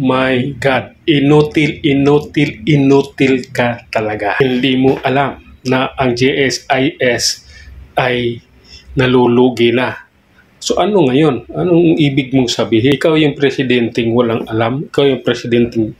my God, inutil ka talaga. Hindi mo alam na ang GSIS ay nalulugi na. So ano ngayon? Anong ibig mong sabihin? Ikaw yung presidenteng walang alam? Ikaw yung presidenteng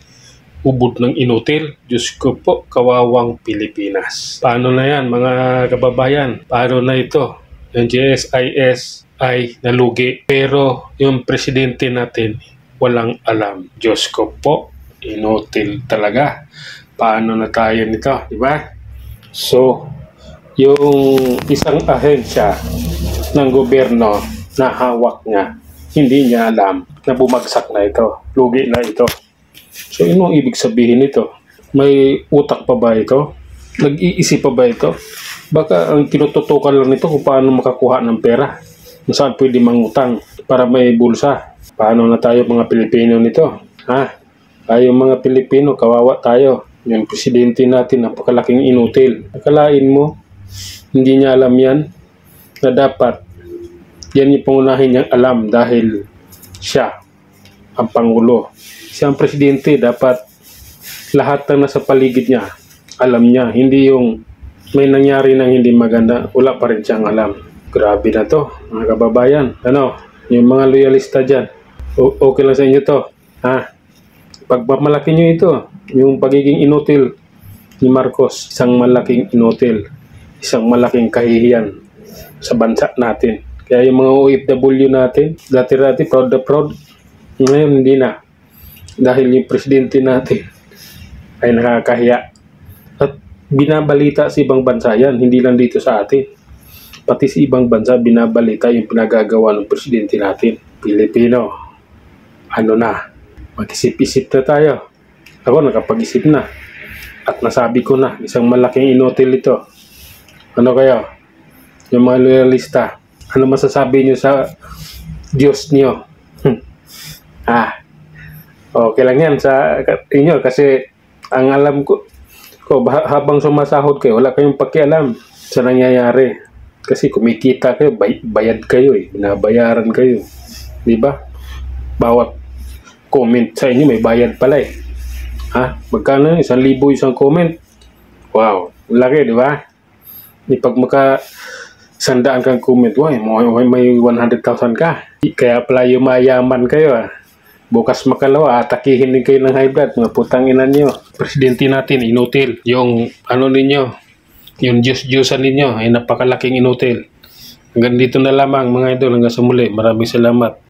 ubod ng inutil? Diyos ko po, kawawang Pilipinas. Paano na yan mga kababayan? Paano na ito? Yung GSIS ay nalugi. Pero yung presidente natin walang alam. Diyos ko po, inutil talaga. Paano na tayo nito? Diba? So, yung isang ahensya ng gobyerno na hawak niya, hindi niya alam na bumagsak na ito. Lugi na ito. So, anong ibig sabihin nito? May utak pa ba ito? Nag-iisip pa ba ito? Baka ang tinututukan lang nito kung paano makakuha ng pera. Kung saan pwede mangutang para may bulsa. Paano na tayo mga Pilipino nito? Ha? Tayo mga Pilipino, kawawa tayo. Yung presidente natin, napakalaking inutil. Akalain mo, hindi niya alam yan na dapat yan yung pangunahin niyang alam dahil siya ang Pangulo. Siya ang presidente, dapat lahat ng nasa paligid niya, alam niya. Hindi yung may nangyari ng hindi maganda, wala pa rin siyang alam. Grabe na to, mga kababayan. Ano, yung mga loyalista dyan, okay lang sa inyo to. Ha? Pagpamalaki nyo ito, yung pagiging inutil ni Marcos, isang malaking inutil, isang malaking kahihiyan sa bansa natin. Kaya yung mga OFW natin, dati-dati proud na proud, ngayon hindi na. Dahil yung presidente natin ay nakakahiya. At binabalita sa ibang bansa yan, hindi lang dito sa atin. Pati sa ibang bansa, binabalita yung pinagagawa ng presidente natin. Pilipino, ano na, mag-isip-isip na tayo. Ako nakapag-isip na. At nasabi ko na, isang malaking inutil ito. Ano kayo? Yung mga loyalista, ano masasabi nyo sa Diyos nyo? Okay lang yan sa inyo kasi ang alam ko habang sumasahod kayo, wala kayong pakialam sa nangyayari. Kasi kumikita kayo, bayad kayo eh, binabayaran kayo. Diba? Bawat comment sa inyo may bayad pala eh. Magkano? 1,000 isang comment? Wow, laki, di ba? Pag sandaan kang comment, may 100,000 ka. Kaya pala yumayaman kayo Bukas makalawa, atakihin din kayo ng high blood, mga putang ina nyo. Presidente natin, inutil. Yung ano ninyo, yung Diyos-Diyosan ninyo, ay napakalaking inutil. Hanggang dito na lamang mga idol, hanggang sa muli. Maraming salamat.